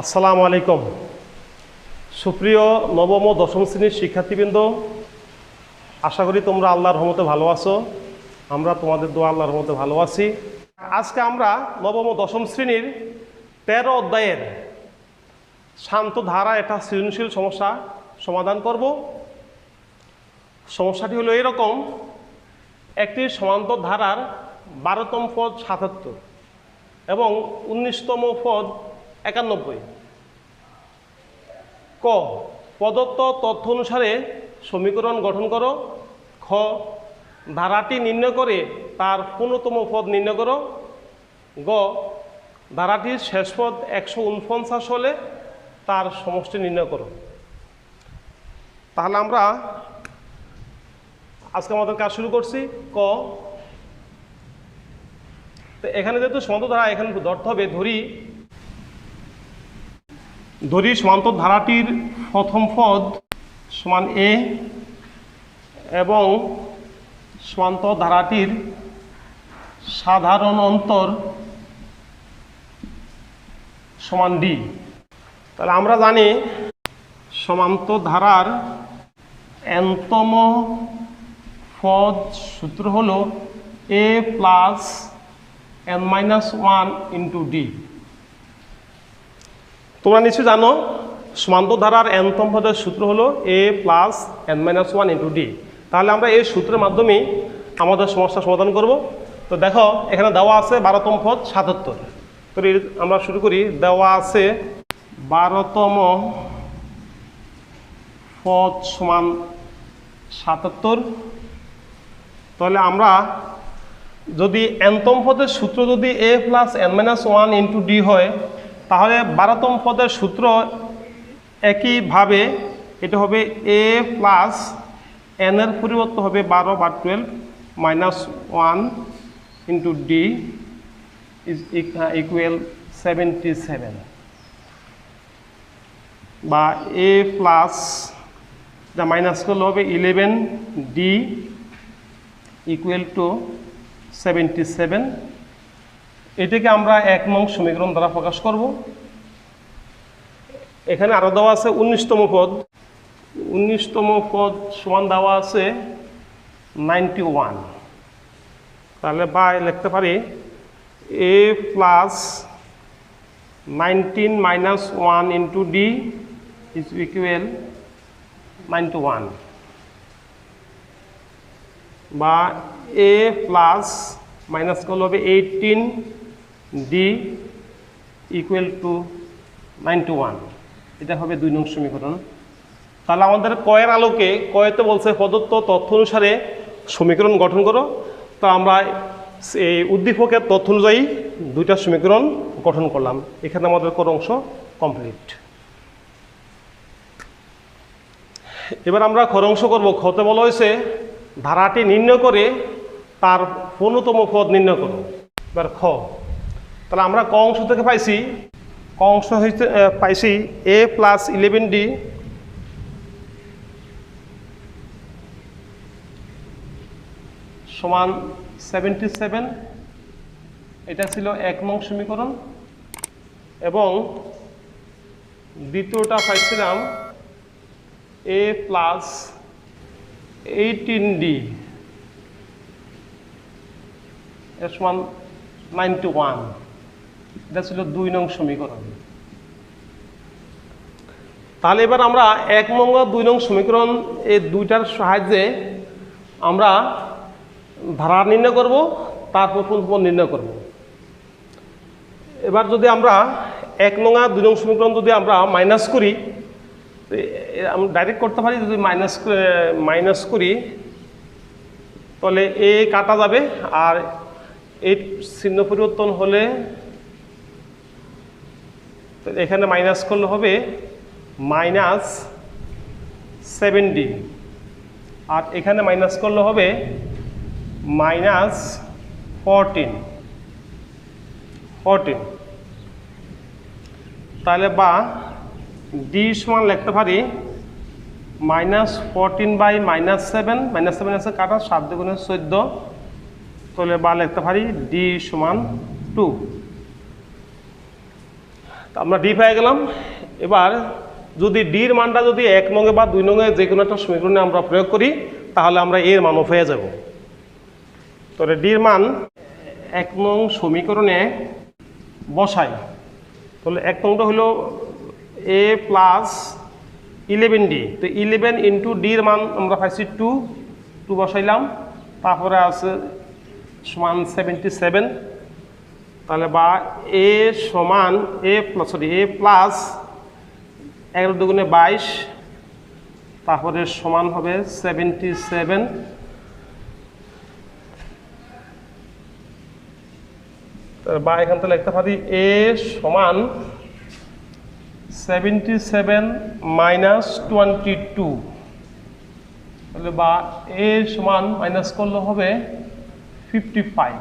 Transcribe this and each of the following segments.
আসসালামু আলাইকুম। সুপ্রিয় নবম ও দশম শ্রেণীর শিক্ষার্থীবৃন্দ, আশা করি তোমরা আল্লাহর রহমতে ভালো আছো। আমরা তোমাদের দোয়া আল্লাহর রহমতে ভালো আছি। আজকে আমরা নবম ও দশম শ্রেণীর 13 অধ্যায়ের শান্ত ধারা একটা সৃজনশীল সমস্যা সমাধান করব। সমস্যাটি হলো এরকম: একটি সমান্তর ধারার 12তম পদ 77 এবং 19তম পদ 91। ক, প্রদত্ত তথ্য অনুসারে সমীকরণ গঠন করো। খ, ধারাটি নির্ণয় করে তার 15তম পদ নির্ণয় করো। গ, ধারাটির শেষ পদ 149 হলে তার সমষ্টি নির্ণয় করো। তাহলে আমরা আজকে আমাদের কাজ শুরু করছি। ক, তো এখানে যেহেতু সমান্তর ধারা, এখানে ধরতে হবে ধরি সমান্তর ধারাটির প্রথম পদ সমান এ এবং সমান্তর ধারাটির সাধারণ অন্তর সমান ডি। তাহলে আমরা জানি সমান্তর ধারার nতম পদ সূত্র হলো a plus n-1 into D. তোমরা নিশ্চয়ই জানো সমান্তর ধারার nতম পদের সূত্র হলো a plus n-1 into D. তাহলে আমরা এই সূত্রের মাধ্যমে আমাদের সমস্যা সমাধান করব। তো দেখো এখানে দেওয়া আছে 12তম পদ 77। তো আমরা শুরু করি। দেওয়া আছে 12তম পদ সমান 77। তাহলে আমরা যদি nতম পদের সূত্র যদি a plus n-1 into D হয়, তাহলে 12তম পদের সূত্র একইভাবে এটা হবে a প্লাস n এর পরিবর্তে হবে 12 বা 12 minus 1 into D is equal 77, বা a প্লাস যা মাইনাস করলে হবে 11 ডি ইকুয়াল টু 77। এটাকে আমরা 1 নং সমীকরণ দ্বারা প্রকাশ করব। এখানে আরো দেওয়া আছে 19তম পদ। 19তম পদ সমান দেওয়া আছে 91। তাহলে বা লিখতে পারি a plus 19 minus 1 into D is equal 91, বা a প্লাস মাইনাস করলে হবে 18 ডি ইকুয়াল টু 91। এটা হবে 2 নং সমীকরণ। তাহলে আমাদের কয়ের আলোকে, কয়েতে বলছে প্রদত্ত তথ্য অনুসারে সমীকরণ গঠন করো। তো আমরা এই উদ্দীপকের তথ্য অনুযায়ী 2টা সমীকরণ গঠন করলাম। এখানে আমাদের কোন অংশ কমপ্লিট। এবার আমরা খ অংশ করবো। খতে বলা হয়েছে ধারাটি নির্ণয় করে তার 15তম পদ নির্ণয় করো। এবার খ, তাহলে আমরা ক অংশ থেকে পাইছি, ক অংশ হইতে পাইছি a প্লাস 11 ডি সমান 77। এটা ছিল 1 নং সমীকরণ। এবং দ্বিতীয়টা পাইছিলাম a প্লাস 18 ডি এর সমান 91। এটা ছিল 2 নং সমীকরণ। তাহলে এবার আমরা 1 নং ও 2 নং সমীকরণ এই দুইটার সাহায্যে আমরা ধারা নির্ণয় করব, তারপর পদ নির্ণয় করব। এবার যদি আমরা 1 নং আর 2 নং সমীকরণ যদি আমরা মাইনাস করি, আমরা ডাইরেক্ট করতে পারি। যদি মাইনাস করি তাহলে এ কাটা যাবে, আর এই চিহ্ন পরিবর্তন হলে এখানে মাইনাস করলে হবে মাইনাস 7 ডি, আর এখানে মাইনাস করলে হবে মাইনাস 14। তাহলে বা ডি সমান লিখতে পারি মাইনাস 14 বাই মাইনাস 7। মাইনাস 7 আছে কাটা, 7 দুগুণে 14। তাহলে বা লিখতে পারি ডি সমান 2। আমরা ডি পেয়ে গেলাম। এবার যদি ডির মানটা যদি 1 নঙে বা 2 নঙে যে কোনো একটা সমীকরণে আমরা প্রয়োগ করি তাহলে আমরা এর মানও পেয়ে যাব। তাহলে ডির মান 1 নং সমীকরণে বসাই। তাহলে 1 নংটা হলো a প্লাস 11d, তো 11 ইন্টু ডির মান আমরা পাইছি 2 বসাইলাম, তারপরে আছে সমান 77, তাহলে বা a সমান a প্লাস 11 দুগুণে 22, তারপরে সমান হবে 77, বা এখান থেকে লিখতে পারি a সমান 77 মাইনাস 22, তাহলে বা a সমান মাইনাস করলে হবে 55।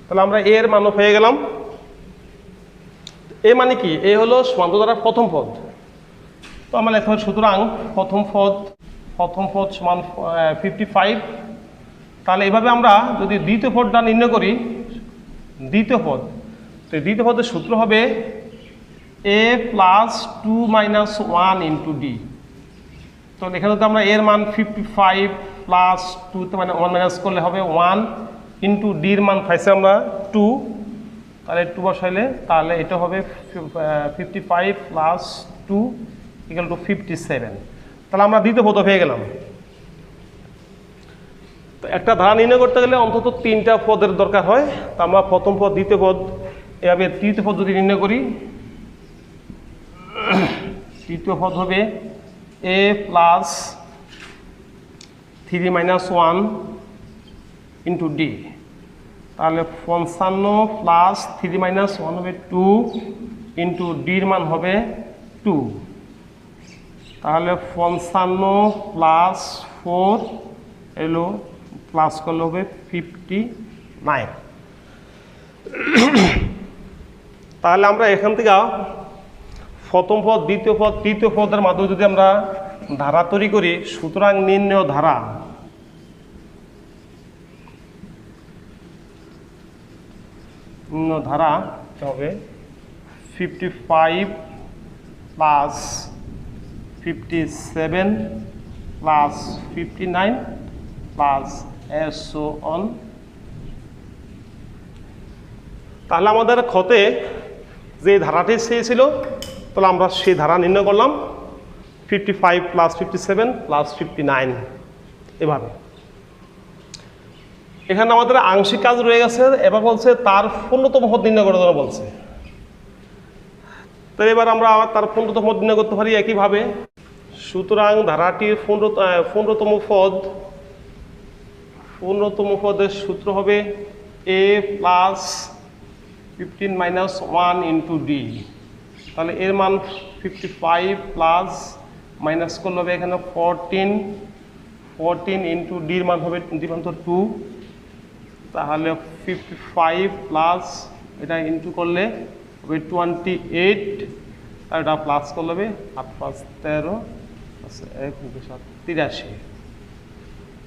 তাহলে আমরা এর মানও পেয়ে গেলাম। এ মানে কি? এ হলো সমান্তর ধারার প্রথম পদ। তো আমরা লিখতে পারি সুতরাং প্রথম পদ সমান 55। তাহলে এভাবে আমরা যদি দ্বিতীয় পদটা নির্ণয় করি, দ্বিতীয় পদ, তো দ্বিতীয় পদের সূত্র হবে a plus 2 minus 1 into D. তো এখানে তো আমরা এর মান 55 প্লাস 2 মানে 1 মাইনাস করলে হবে 1 ইন্টু ডির মান পাইছে আমরা 2, তাহলে 2 বসাইলে তাহলে এটা হবে 55 প্লাস 2 ইকুয়াল টু 57। তাহলে আমরা দ্বিতীয় পদ পেয়ে গেলাম। তো একটা ধারা নির্ণয় করতে গেলে অন্তত 3টা পদের দরকার হয়। তো আমরা প্রথম পদ, দ্বিতীয় পদ, এভাবে তৃতীয় পদ যদি নির্ণয় করি, তৃতীয় পদ হবে a plus 3 minus 1 into D. তাহলে 55 প্লাস 3 মাইনাস 1 হবে 2 ইন্টু ডির মান হবে 2, তাহলে 55 প্লাস 4 এলো প্লাস করলে হবে 59। তাহলে আমরা এখান থেকে প্রথম পদ, দ্বিতীয় পদ, তৃতীয় পদের মাধ্যমে যদি আমরা ধারা তৈরি করি, সুতরাং নির্ণেয় ধারা হবে 55 plus 57 plus 59 plus so on। তাহলে আমাদের ক্ষতে যে ধারাটি চেয়েছিল, তাহলে আমরা সেই ধারা নির্ণয় করলাম 55 প্লাস 57 প্লাস 59 এভাবে। এখানে আমাদের আংশিক কাজ রয়ে গেছে। এবার বলছে তার পূর্ণতম পদ নির্ণয় করার জন্য বলছে। তো এবার আমরা আবার তার পূর্ণতম পদ নির্ণয় করতে পারি একইভাবে। সুতরাং ধারাটির পূর্ণতম পদের সূত্র হবে a plus 15 minus 1 into D. তাহলে এর মান 55 প্লাস মাইনাস করলে হবে এখানে 14 ইন্টু ডির মান হবে 2, তাহলে 55 প্লাস এটা ইন্টু করলে হবে 28, আর এটা প্লাস করলে হবে 8 5 13 1 7 83।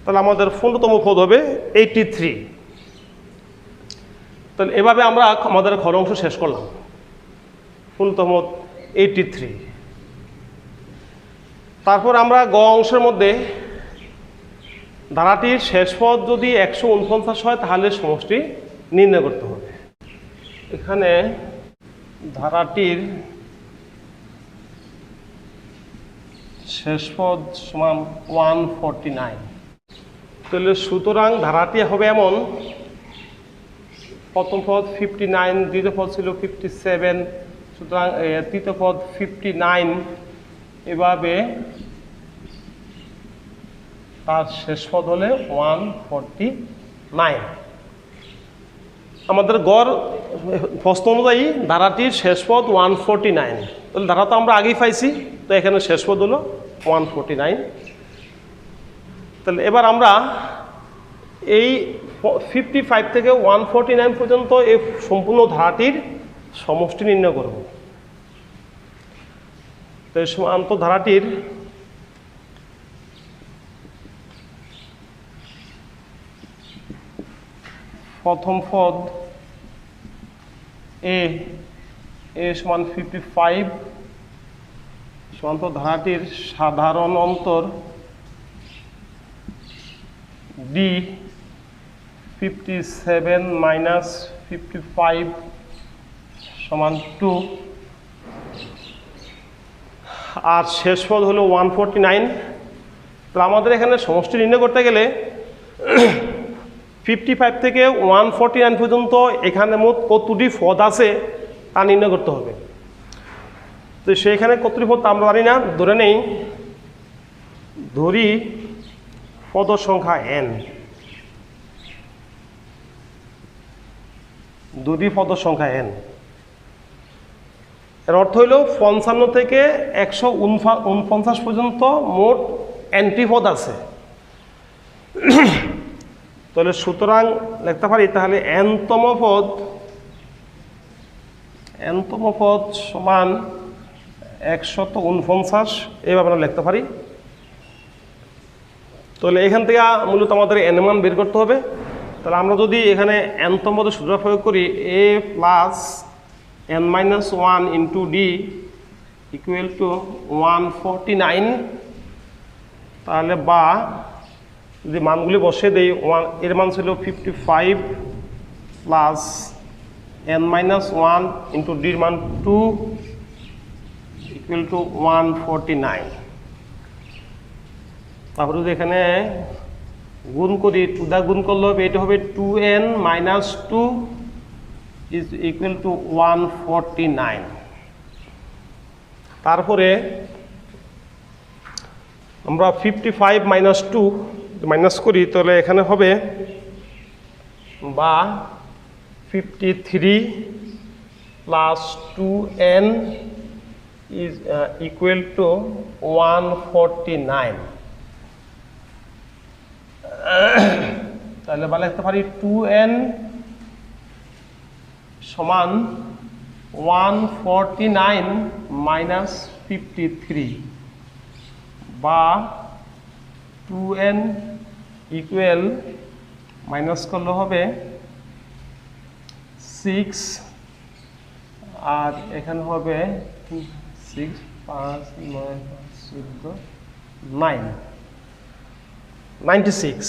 তাহলে আমাদের পূর্ণতম পদ হবে 83। তাহলে এভাবে আমরা আমাদের ঘর অংশ শেষ করলাম। পূর্ণতম 83। তারপর আমরা গ অংশের মধ্যে ধারাটির শেষ পদ যদি 149 হয় তাহলে সমষ্টি নির্ণয় করতে হবে। এখানে ধারাটির শেষ পদ সমান 149। তাহলে সুতরাং ধারাটি হবে এমন, প্রথম পদ 59, দ্বিতীয় পদ ছিল 57, সুতরাং তৃতীয় পদ 59, এভাবে তার শেষ পদ হলে 149। আমাদের গড় প্রশ্ন অনুযায়ী ধারাটির শেষ পদ 149। তাহলে ধারা তো আমরা আগেই পাইছি, তো এখানে শেষ পদ হলো 149। তাহলে এবার আমরা এই 55 থেকে 149 পর্যন্ত এই সম্পূর্ণ ধারাটির সমষ্টি নির্ণয় করব। তো এই সমান্ত ধারাটির প্রথম পদ a এ সমান 55 সমান্তর ধারাটির সাধারণ অন্তর ডি 57 মাইনাস 55 সমান 2 আর শেষ পদ হলো 149। তো আমাদের এখানে সমষ্টি নির্ণয় করতে গেলে 55 থেকে 149 পর্যন্ত এখানে মোট কতটি পদ আছে তা নির্ণয় করতে হবে। তো সেইখানে কতটি পদ আমরা জানি না, ধরে নেই ধরি পদ সংখ্যা n, দুটি পদ সংখ্যা n। এর অর্থ হইল 55 থেকে 149 পর্যন্ত মোট nটি পদ আছে। তাহলে সুতরাং লিখতে পারি তাহলে nতম পদ সমান 149, এইভাবে আমরা লিখতে পারি। তাহলে এখান থেকে মূলত আমাদের n মান বের করতে হবে। তাহলে আমরা যদি এখানে nতম পদের সূত্র প্রয়োগ করি a plus n minus 1 into D equal to 149, তাহলে বা যদি মানগুলি বসে দেই এর মান ছিল 55 প্লাস n মাইনাস 1 ইন্টু ডির মান 2 ইকুয়াল টু 149। তারপরে যদি এখানে গুণ করি 2 দা গুণ করলে হবে এটা হবে 2n minus 2 is equal to 149। তারপরে আমরা 55 মাইনাস 2 মাইনাস করি তাহলে এখানে হবে বা 53 plus 2n is equal to 149। তাহলে বলা লিখতে পারি 2n সমান 149 মাইনাস 53 বা 2n ইকুয়াল মাইনাস করলে হবে 6 আর এখানে হবে 6 5 9 14 9 96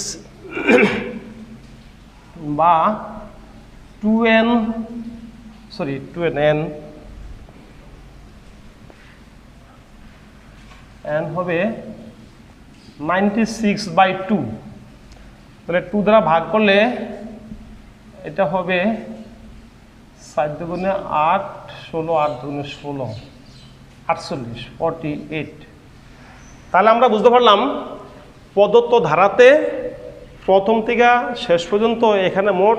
বা 2n হবে 96/2। তাহলে 2 দ্বারা ভাগ করলে এটা হবে 4 দুগুণে 8 16 8 দুগুণে 16 48 48। তাহলে আমরা বুঝতে পারলাম প্রদত্ত ধারাতে প্রথম থেকে শেষ পর্যন্ত এখানে মোট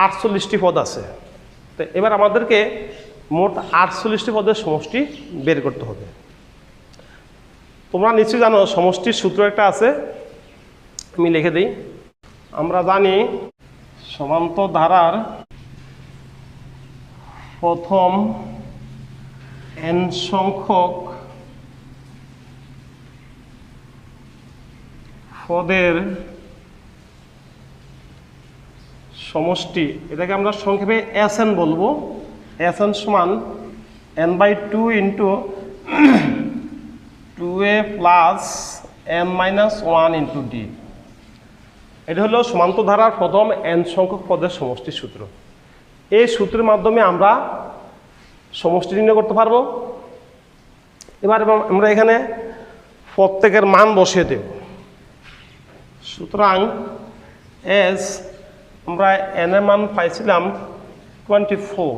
48টি পদ আছে। তো এবার আমাদেরকে মোট 48টি পদের সমষ্টি বের করতে হবে। তোমরা নিশ্চয়ই জানো সমষ্টির সূত্র একটা আছে, আমি লিখে দিই। আমরা জানি সমান্তর ধারার প্রথম n সংখ্যক পদের সমষ্টি, এটাকে আমরা সংক্ষেপে Sn বলবো। Sn সমান n/2 into 2a plus m minus 1 into D. এটা হলো সমান্তর ধারার প্রথম n সংখ্যক পদের সমষ্টির সূত্র। এই সূত্রের মাধ্যমে আমরা সমষ্টি নির্ণয় করতে পারবো। এবার আমরা এখানে প্রত্যেকের মান বসিয়ে দেব। সুতরাং এস আমরা n এর মান পাইছিলাম 24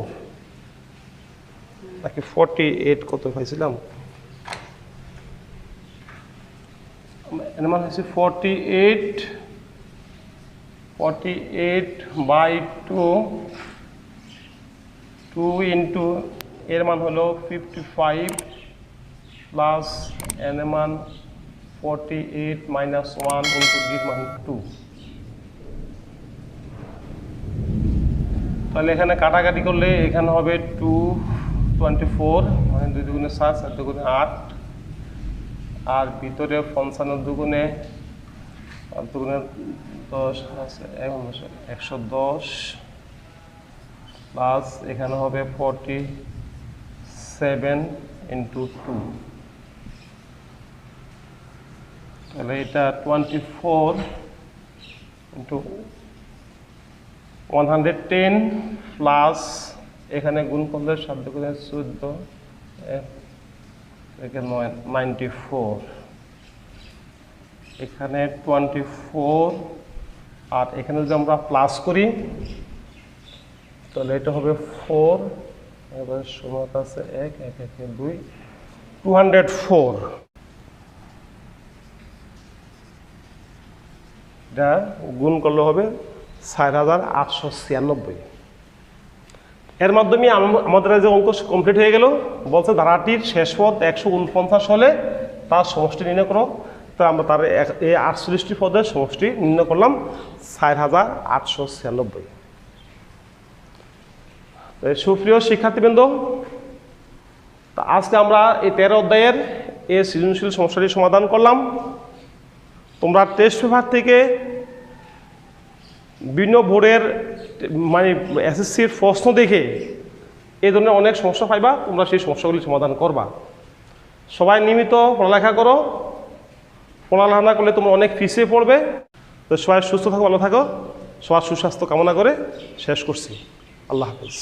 নাকি 48, কত পাইছিলাম, n এর মান হচ্ছে 48/2 ইন্টু এর মান হলো 55 প্লাস n এর মান 48 মাইনাস 1 ইন্টু ডির মান 2। তাহলে এখানে কাটাকাটি করলে এখানে হবে 224 মানে 2 দুগুণে 7 7 দুগুণে 8 আর ভিতরে 55 দুগুণে 8 দুগুণে 10 আছে 110 প্লাস এখানে হবে 48 7 into 2, তাহলে এটা 24 into 110 প্লাস এখানে গুণ করলে 7 করে 14 এখানে 94, এখানে 24 আর এখানে যদি আমরা প্লাস করি তাহলে এটা হবে 4, এবার সমান আছে 1 1 1 2 204, এটা গুণ করলে হবে 4896। এর মাধ্যমে আমাদের যে অঙ্ক কমপ্লিট হয়ে গেল। বলছে ধারাটির শেষ পদ 149 হলে তার সমষ্টি নির্ণয় করো। তো আমরা তার এই 48টি পদের সমষ্টি নির্ণয় করলাম 4896। সুপ্রিয় শিক্ষার্থীবৃন্দ, তো আজকে আমরা এই 13 অধ্যায়ের এই সৃজনশীল সমস্যাটি সমাধান করলাম। তোমরা টেস্ট পেপার থেকে বিভিন্ন বোর্ডের মানে এসএসসির প্রশ্ন দেখে এই ধরনের অনেক সমস্যা পাইবা, তোমরা সেই সমস্যাগুলি সমাধান করবা। সবাই নিয়মিত পড়ালেখা করো, পড়ালেখা না করলে তোমরা অনেক পিছিয়ে পড়বে। তো সবাই সুস্থ থাকো, ভালো থাকো, সবার সুস্বাস্থ্য কামনা করে শেষ করছি। আল্লাহ হাফিজ।